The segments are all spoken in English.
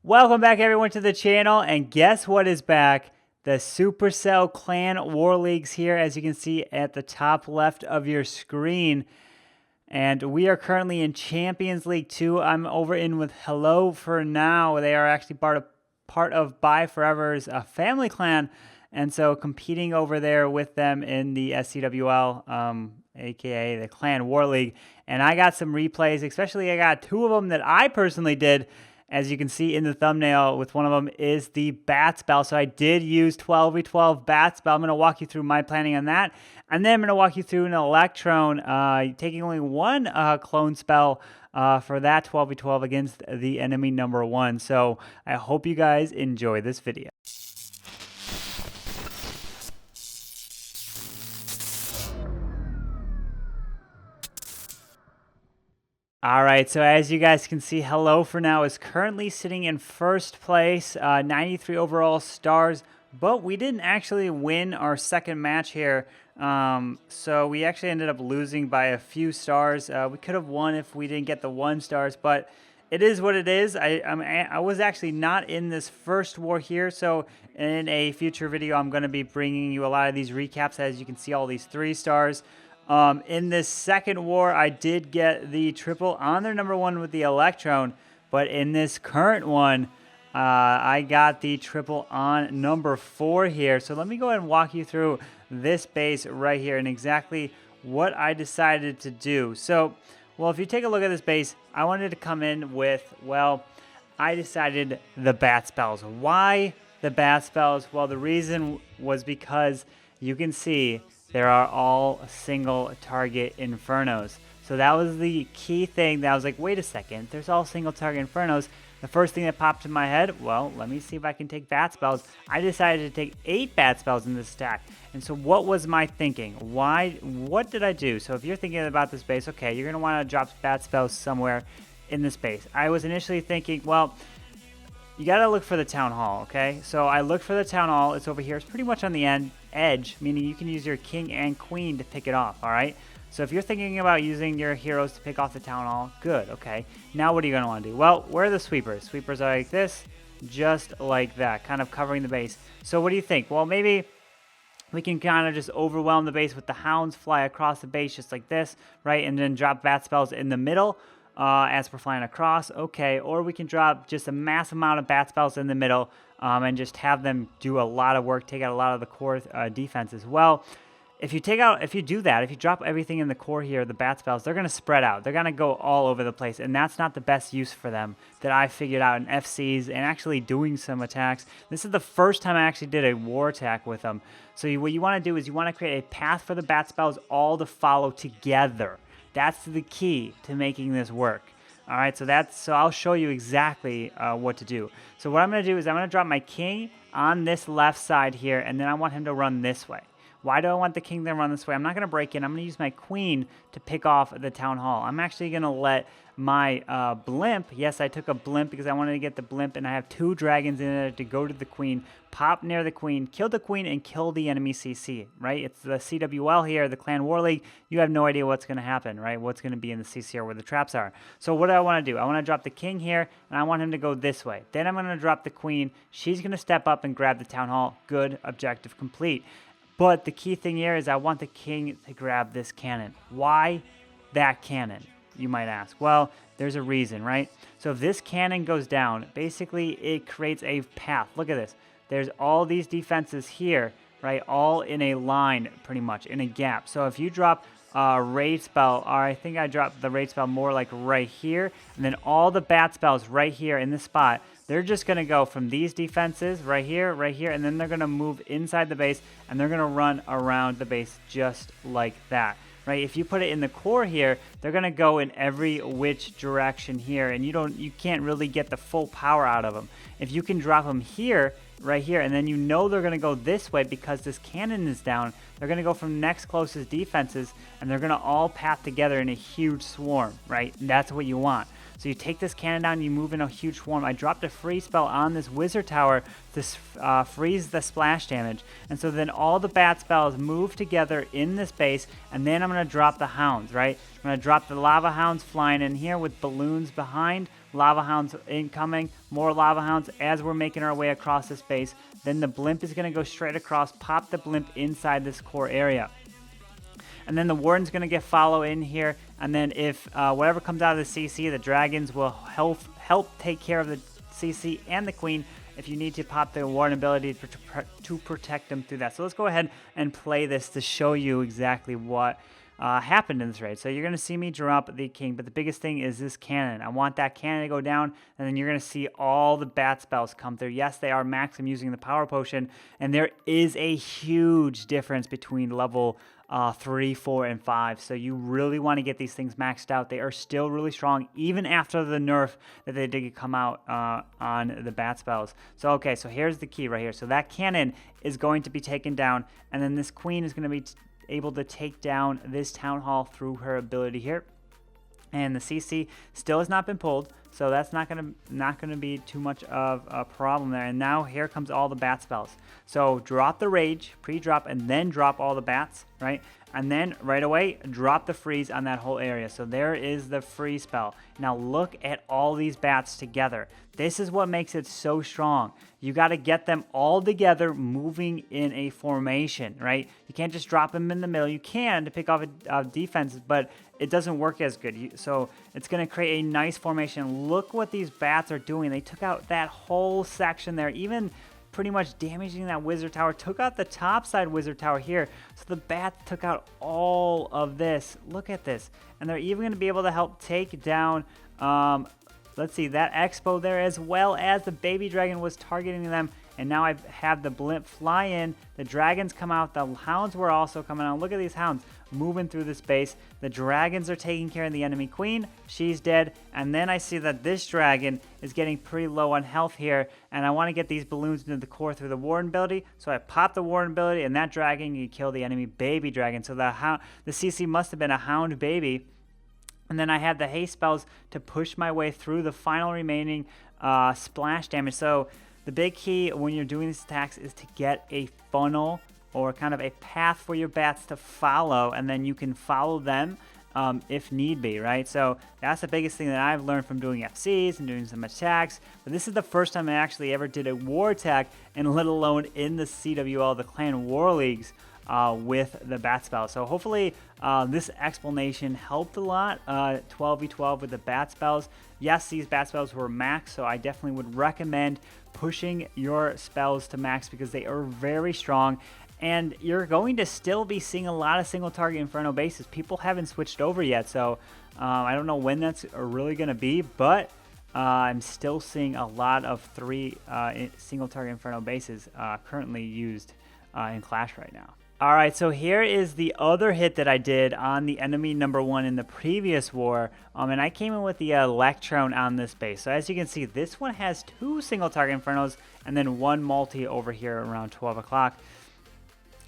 Welcome back everyone to the channel, and guess what is back? The Supercell Clan War Leagues here, as you can see at the top left of your screen. And we are currently in Champions League 2. I'm over in with Hello for now. They are actually part of Buy Forever's family clan, and so competing over there with them in the CWL, aka the Clan War League. And I got some replays, especially I got two of them that I personally did. As you can see in the thumbnail, with one of them is the bat spell. So I did use 12v12 bat spell. I'm going to walk you through my planning on that. And then I'm going to walk you through an Electrone, taking only one clone spell for that 12v12 against the enemy number 1. So I hope you guys enjoy this video. All right, so as you guys can see, Hello for now is currently sitting in first place, 93 overall stars, but we didn't actually win our second match here. So we actually ended up losing by a few stars. We could have won if we didn't get the 1 stars, but it is what it is. I was actually not in this first war here, so in a future video, I'm going to be bringing you a lot of these recaps. As you can see, all these 3 stars. In this second war, I did get the triple on their number 1 with the Electrone, but in this current one, I got the triple on number 4 here. So let me go ahead and walk you through this base right here and exactly what I decided to do. So, well, if you take a look at this base, I wanted to come in with, well, I decided the bat spells. Why the bat spells? Well, the reason was because you can see there are all single target infernos. So that was the key thing that I was like, wait a second, there's all single target infernos. The first thing that popped in my head, well, let me see if I can take bat spells. I decided to take 8 bat spells in this stack. And so what was my thinking? What did I do? So if you're thinking about this base, okay, you're going to want to drop bat spells somewhere in this base. I was initially thinking, well, you got to look for the town hall, okay? So I looked for the town hall. It's over here. It's pretty much on the edge, meaning you can use your king and queen to pick it off, all right? So if you're thinking about using your heroes to pick off the town hall, good, okay. Now what are you going to want to do? Well, where are the sweepers? Sweepers are like this, just like that, kind of covering the base. So what do you think? Well, maybe we can kind of just overwhelm the base with the hounds, fly across the base just like this, right? And then drop bat spells in the middle. As we're flying across, okay, or we can drop just a massive amount of bat spells in the middle and just have them do a lot of work, take out a lot of the core defense as well. If you do that, if you drop everything in the core here, the bat spells, they're going to spread out. They're going to go all over the place, and that's not the best use for them that I figured out in FCs and actually doing some attacks. This is the first time I actually did a war attack with them. So what you want to do is you want to create a path for the bat spells all to follow together. That's the key to making this work. All right, so I'll show you exactly what to do. So what I'm going to do is I'm going to drop my king on this left side here, and then I want him to run this way. Why do I want the king to run this way? I'm not going to break in. I'm going to use my queen to pick off the town hall. I'm actually going to let my blimp, yes, I took a blimp because I wanted to get the blimp, and I have 2 dragons in it to go to the queen, pop near the queen, kill the queen, and kill the enemy CC, right? It's the CWL here, the Clan War League. You have no idea what's going to happen, right? What's going to be in the CC or where the traps are. So what do I want to do? I want to drop the king here, and I want him to go this way. Then I'm going to drop the queen. She's going to step up and grab the town hall. Good, objective complete. But the key thing here is I want the king to grab this cannon. Why that cannon, you might ask? Well, there's a reason, right? So if this cannon goes down, basically it creates a path. Look at this. There's all these defenses here, right? All in a line, pretty much, in a gap. So if you drop a raid spell, or I think I dropped the raid spell more like right here, and then all the bat spells right here in this spot, they're just going to go from these defenses right here, and then they're going to move inside the base, and they're going to run around the base just like that, right? If you put it in the core here, they're going to go in every which direction here, and you can't really get the full power out of them. If you can drop them here, right here, and then you know they're going to go this way because this cannon is down, they're going to go from next closest defenses, and they're going to all path together in a huge swarm, right? And that's what you want. So you take this cannon down, you move in a huge swarm. I dropped a free spell on this wizard tower to freeze the splash damage. And so then all the bat spells move together in this base, and then I'm going to drop the hounds, right? I'm going to drop the lava hounds flying in here with balloons behind Lava hounds incoming, more lava hounds as we're making our way across this base. Then the blimp is going to go straight across, pop the blimp inside this core area. And then the warden's going to get follow in here. And then if whatever comes out of the CC, the dragons will help take care of the CC and the queen if you need to pop the warden ability to protect them through that. So let's go ahead and play this to show you exactly what happened in this raid. So you're going to see me drop the king, but the biggest thing is this cannon. I want that cannon to go down, and then you're going to see all the bat spells come through. Yes, they are max. I'm using the power potion, and there is a huge difference between level 3, 4, and 5. So you really want to get these things maxed out. They are still really strong, even after the nerf that they did come out on the bat spells. So, okay, so here's the key right here. So that cannon is going to be taken down, and then this queen is going to be able to take down this town hall through her ability here. And the CC still has not been pulled, so that's not gonna be too much of a problem there. And now here comes all the bat spells. So drop the rage, pre-drop, and then drop all the bats, right? And then right away, drop the freeze on that whole area. So there is the freeze spell. Now look at all these bats together. This is what makes it so strong. You got to get them all together moving in a formation, right? You can't just drop them in the middle. You can to pick off a defense, but it doesn't work as good. So it's going to create a nice formation. Look what these bats are doing. They took out that whole section there, even pretty much damaging that wizard tower. Took out the top side wizard tower here. So the bats took out all of this. Look at this. And they're even going to be able to help take down, let's see, that expo there, as well as the baby dragon was targeting them. And now I have the blimp fly in. The dragons come out. The hounds were also coming out. Look at these hounds moving through this base. The dragons are taking care of the enemy queen. She's dead. And then I see that this dragon is getting pretty low on health here. And I want to get these balloons into the core through the warden ability. So I pop the warden ability, and that dragon can kill the enemy baby dragon. So the CC must have been a hound baby. And then I have the haste spells to push my way through the final remaining splash damage. So the big key when you're doing these attacks is to get a funnel or kind of a path for your bats to follow, and then you can follow them if need be, right? So that's the biggest thing that I've learned from doing FCs and doing some attacks. But this is the first time I actually ever did a war attack, and let alone in the CWL, the Clan War Leagues, with the bat spell. So hopefully this explanation helped a lot. 12v12 with the bat spells. Yes, these bat spells were max, so I definitely would recommend pushing your spells to max because they are very strong. And you're going to still be seeing a lot of single target Inferno bases. People haven't switched over yet, so I don't know when that's really going to be, but I'm still seeing a lot of 3 single target Inferno bases currently used in Clash right now. Alright, so here is the other hit that I did on the enemy number 1 in the previous war, and I came in with the Electrone on this base. So as you can see, this one has 2 single target Infernos and then 1 multi over here around 12 o'clock.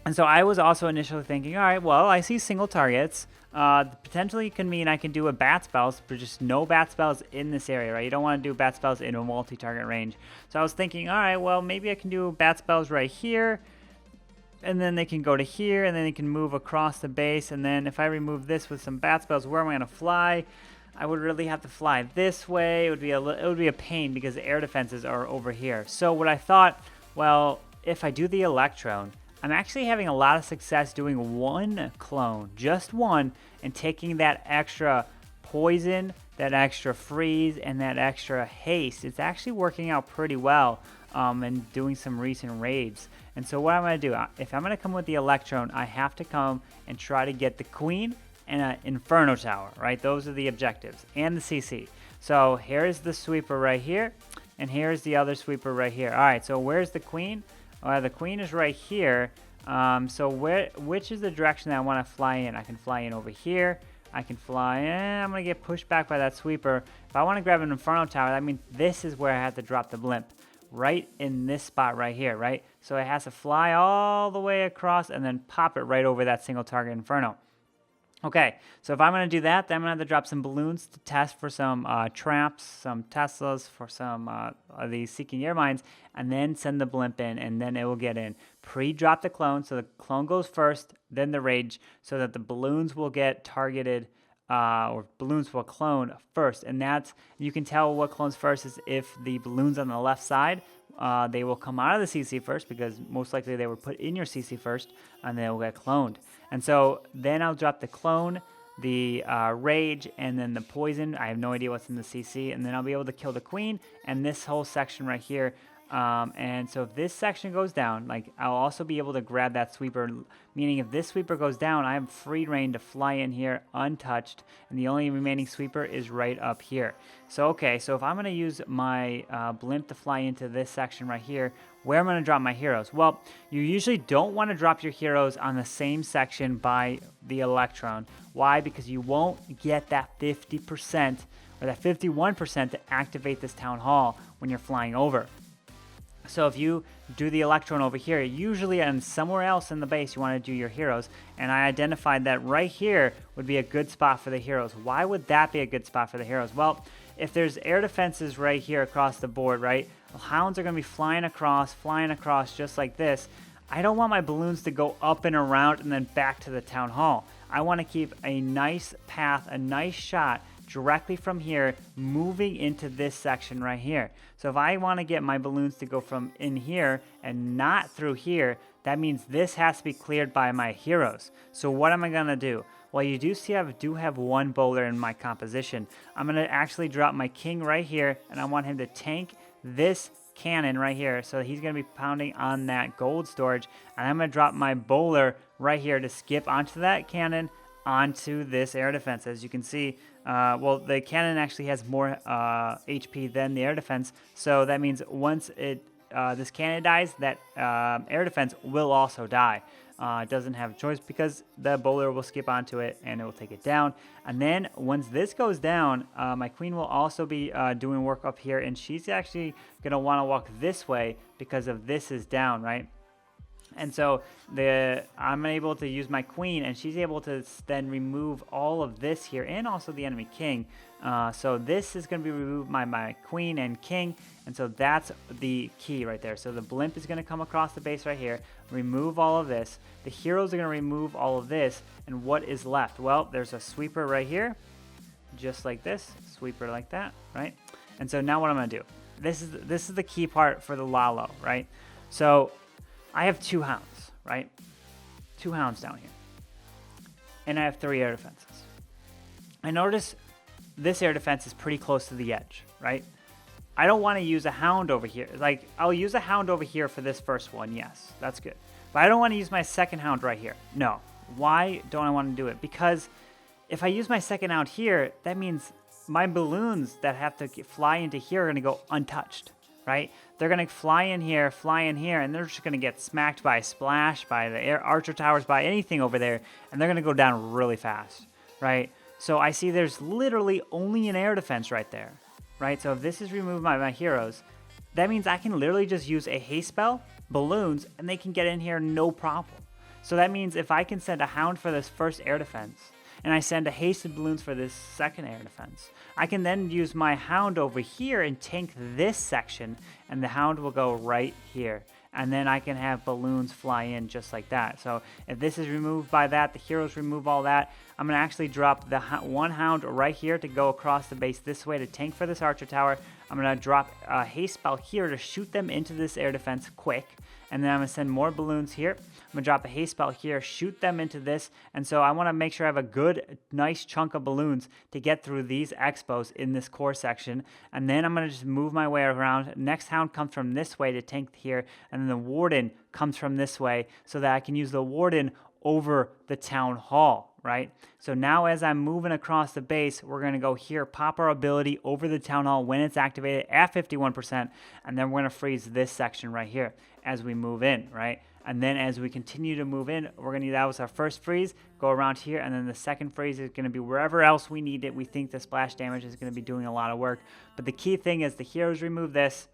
And so I was also initially thinking, alright, well, I see single targets. Potentially can mean I can do a bat spells, but just no bat spells in this area, right? You don't want to do bat spells in a multi-target range. So I was thinking, alright, well, maybe I can do bat spells right here, and then they can go to here, and then they can move across the base. And then if I remove this with some bat spells, where am I going to fly? I would really have to fly this way. It would be a pain because the air defenses are over here. So what I thought, well, if I do the Electrone, I'm actually having a lot of success doing 1 clone, just 1, and taking that extra poison, that extra freeze, and that extra haste. It's actually working out pretty well. And doing some recent raids. And so what I'm going to do, if I'm going to come with the Electrone, I have to come and try to get the Queen and an Inferno Tower, right? Those are the objectives, and the CC. So here's the sweeper right here, and here's the other sweeper right here. All right, so where's the Queen? The Queen is right here. So which is the direction that I want to fly in? I can fly in over here. I can fly in. I'm going to get pushed back by that sweeper. If I want to grab an Inferno Tower, that means this is where I have to drop the blimp. Right in this spot right here, right? So it has to fly all the way across and then pop it right over that single target Inferno. Okay, so if I'm going to do that, then I'm going to have to drop some balloons to test for some traps, some Teslas for some of these Seeking Air Mines, and then send the blimp in, and then it will get in. Pre-drop the clone, so the clone goes first, then the rage, so that the balloons will get targeted or balloons will clone first, and that's, you can tell what clones first is if the balloons on the left side, they will come out of the CC first, because most likely they were put in your CC first, and they will get cloned. And so then I'll drop the clone, the rage, and then the poison. I have no idea what's in the CC, and then I'll be able to kill the queen and this whole section right here. And so if this section goes down, like, I'll also be able to grab that sweeper, meaning if this sweeper goes down, I have free reign to fly in here untouched, and the only remaining sweeper is right up here. So okay, so if I'm going to use my blimp to fly into this section right here, where am I going to drop my heroes? Well, you usually don't want to drop your heroes on the same section by the Electrone. Why? Because you won't get that 50% or that 51% to activate this town hall when you're flying over. So if you do the Electrone over here, usually and somewhere else in the base you want to do your heroes, and I identified that right here would be a good spot for the heroes. Why would that be a good spot for the heroes? Well, if there's air defenses right here across the board, right, hounds are going to be flying across just like this. I don't want my balloons to go up and around and then back to the town hall. I want to keep a nice path, a nice shot directly from here moving into this section right here. So if I want to get my balloons to go from in here and not through here, that means this has to be cleared by my heroes. So what am I going to do? Well, you do see I do have one bowler in my composition. I'm going to actually drop my king right here, and I want him to tank this cannon right here. So he's going to be pounding on that gold storage, and I'm going to drop my bowler right here to skip onto that cannon onto this air defense. As you can see, well, the cannon actually has more HP than the air defense, so that means once this cannon dies, that air defense will also die. It doesn't have a choice because the bowler will skip onto it and it will take it down. And then once this goes down, my queen will also be doing work up here, and she's actually going to want to walk this way because of this is down, right? And so I'm able to use my queen, and she's able to then remove all of this here and also the enemy king. So this is going to be removed by my queen and king, and so that's the key right there. So the blimp is going to come across the base right here, remove all of this. The heroes are going to remove all of this, and what is left? Well, there's a sweeper right here, just like this, sweeper like that, right? And so now what I'm going to do? This is the key part for the Lalo, right? So I have 2 hounds, right? 2 hounds down here. And I have 3 air defenses. I notice this air defense is pretty close to the edge, right? I don't want to use a hound over here. Like, I'll use a hound over here for this first one, yes, that's good. But I don't want to use my second hound right here. No. Why don't I want to do it? Because if I use my second hound here, that means my balloons that have to fly into here are going to go untouched. Right? They're going to fly in here, and they're just going to get smacked by Splash, by the air archer towers, by anything over there, and they're going to go down really fast, right? So I see there's literally only an air defense right there, right? So if this is removed by my heroes, that means I can literally just use a haste spell, balloons, and they can get in here no problem. So that means if I can send a hound for this first air defense, and I send a hasted balloons for this second air defense, I can then use my hound over here and tank this section, and the hound will go right here. And then I can have balloons fly in just like that. So if this is removed by that, the heroes remove all that, I'm going to actually drop the one hound right here to go across the base this way to tank for this archer tower. I'm going to drop a haste spell here to shoot them into this air defense quick. And then I'm going to send more balloons here. I'm going to drop a haste spell here, shoot them into this. And so I want to make sure I have a good, nice chunk of balloons to get through these expos in this core section. And then I'm going to just move my way around. Next hound comes from this way to tank here. And then the warden comes from this way so that I can use the warden over the town hall, right? So now as I'm moving across the base, we're going to go here, pop our ability over the town hall when it's activated at 51%, and then we're going to freeze this section right here as we move in, right? And then as we continue to move in, we're going to, that was our first freeze, go around here, and then the second freeze is going to be wherever else we need it. We think the splash damage is going to be doing a lot of work. But the key thing is the heroes remove this,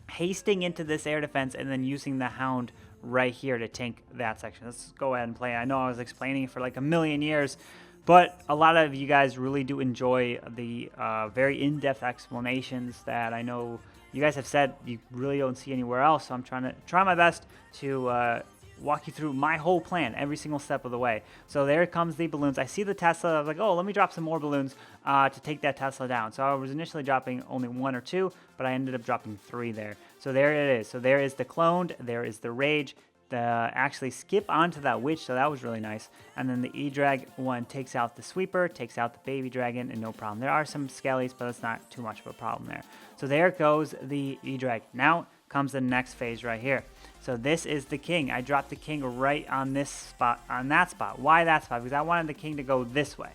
hasting into this air defense, and then using the hound right here to tank that section. Let's go ahead and play. I know I was explaining it for like a million years, but a lot of you guys really do enjoy the very in-depth explanations that I know you guys have said you really don't see anywhere else. So I'm trying my best to walk you through my whole plan every single step of the way. So there comes the balloons. I see the Tesla. I was like, oh, let me drop some more balloons to take that Tesla down. So I was initially dropping only 1 or 2, but I ended up dropping 3 there. So there it is. So there is the cloned. There is the rage. Actually skip onto that witch, so that was really nice. And then the E-Drag one takes out the sweeper, takes out the baby dragon, and no problem. There are some skellies, but it's not too much of a problem there. So there goes the E-Drag. Now comes the next phase right here. So this is the king. I dropped the king right on this spot, on that spot. Why that spot? Because I wanted the king to go this way,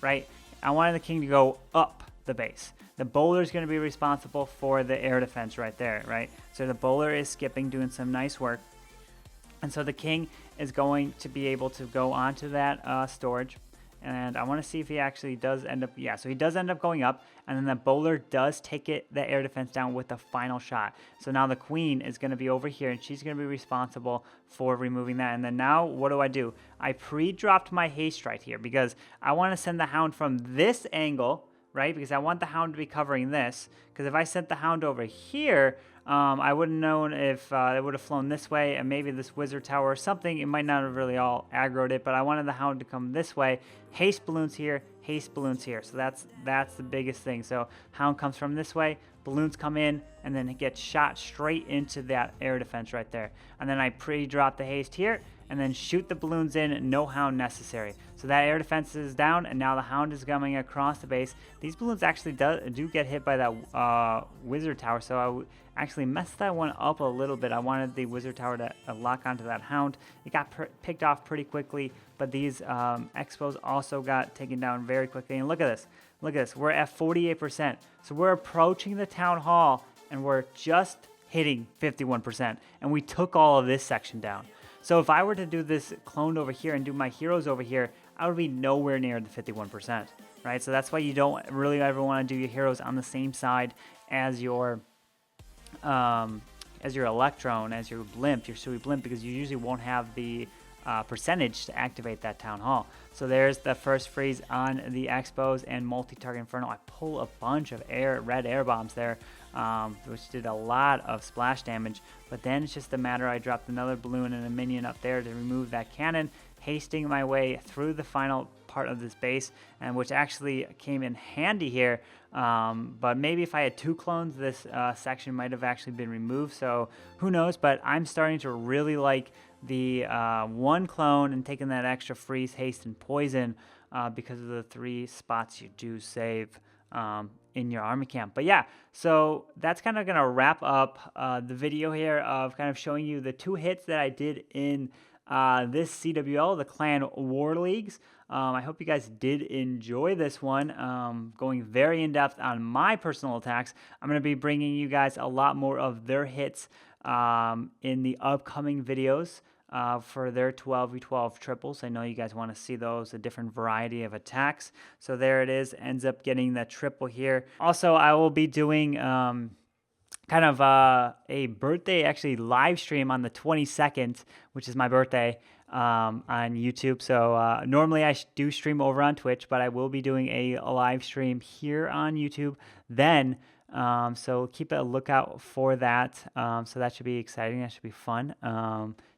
right? I wanted the king to go up the base. The bowler is going to be responsible for the air defense right there, right? So the bowler is skipping, doing some nice work. And so the king is going to be able to go onto that storage. And I want to see if he actually does end up, yeah, so he does end up going up. And then the bowler does take the air defense down with the final shot. So now the queen is going to be over here, and she's going to be responsible for removing that. And then now what do? I pre-dropped my haste right here because I want to send the hound from this angle, right? Because I want the hound to be covering this. Because if I sent the hound over here, I wouldn't known if it would have flown this way, and maybe this wizard tower or something. It might not have really all aggroed it, but I wanted the hound to come this way. Haste balloons here, haste balloons here. So that's the biggest thing. So hound comes from this way, balloons come in, and then it gets shot straight into that air defense right there. And then I pre-drop the haste here, and then shoot the balloons in, no hound necessary. So that air defense is down, and now the hound is coming across the base. These balloons actually do get hit by that wizard tower, so I actually messed that one up a little bit. I wanted the wizard tower to lock onto that hound. It got picked off pretty quickly, but these expos also got taken down very quickly. And look at this. Look at this. We're at 48%. So we're approaching the town hall, and we're just hitting 51%. And we took all of this section down. So if I were to do this cloned over here and do my heroes over here, I would be nowhere near the 51%, right? So that's why you don't really ever want to do your heroes on the same side as your Electrone, as your blimp, your Sui blimp, because you usually won't have the percentage to activate that town hall. So there's the first freeze on the expos and multi-target inferno. I pull a bunch of red air bombs there, which did a lot of splash damage. But then it's just a matter, I dropped another balloon and a minion up there to remove that cannon, hasting my way through the final part of this base, and which actually came in handy here. But maybe if I had 2 clones, this section might have actually been removed. So who knows? But I'm starting to really like the 1 clone and taking that extra freeze, haste, and poison because of the 3 spots you do save in your army camp. But yeah, so that's kind of going to wrap up the video here of kind of showing you the 2 hits that I did in this CWL, the Clan War Leagues. I hope you guys did enjoy this one, going very in-depth on my personal attacks. I'm going to be bringing you guys a lot more of their hits in the upcoming videos for their 12v12 triples. I know you guys want to see those, a different variety of attacks. So there it is, ends up getting the triple here. Also, I will be doing kind of a birthday actually live stream on the 22nd, which is my birthday, on YouTube. So normally I do stream over on Twitch, but I will be doing a live stream here on YouTube then. So keep a lookout for that. So that should be exciting. That should be fun.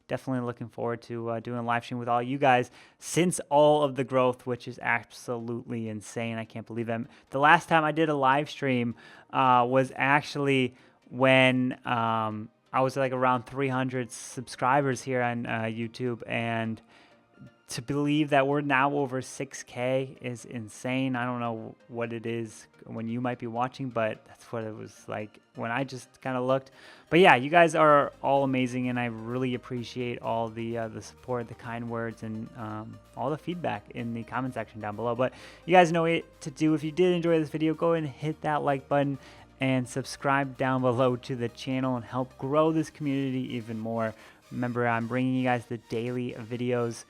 Definitely looking forward to doing a live stream with all you guys since all of the growth, which is absolutely insane. I can't believe it. The last time I did a live stream was actually when I was like around 300 subscribers here on YouTube, and to believe that we're now over 6K is insane. I don't know what it is when you might be watching, but that's what it was like when I just kind of looked. But yeah, you guys are all amazing, and I really appreciate all the support, the kind words, and all the feedback in the comment section down below. But you guys know what to do. If you did enjoy this video, go ahead and hit that like button and subscribe down below to the channel and help grow this community even more. Remember, I'm bringing you guys the daily videos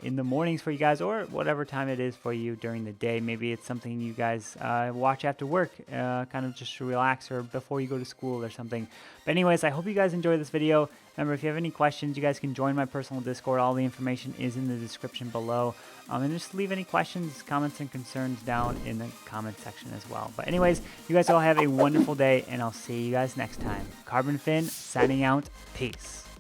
in the mornings for you guys, or whatever time it is for you during the day. Maybe it's something you guys watch after work, kind of just to relax, or before you go to school or something. But anyways, I hope you guys enjoyed this video. Remember, if you have any questions, you guys can join my personal Discord. All the information is in the description below. And just leave any questions, comments, and concerns down in the comment section as well. But anyways, you guys all have a wonderful day, and I'll see you guys next time. Carbonfin signing out. Peace.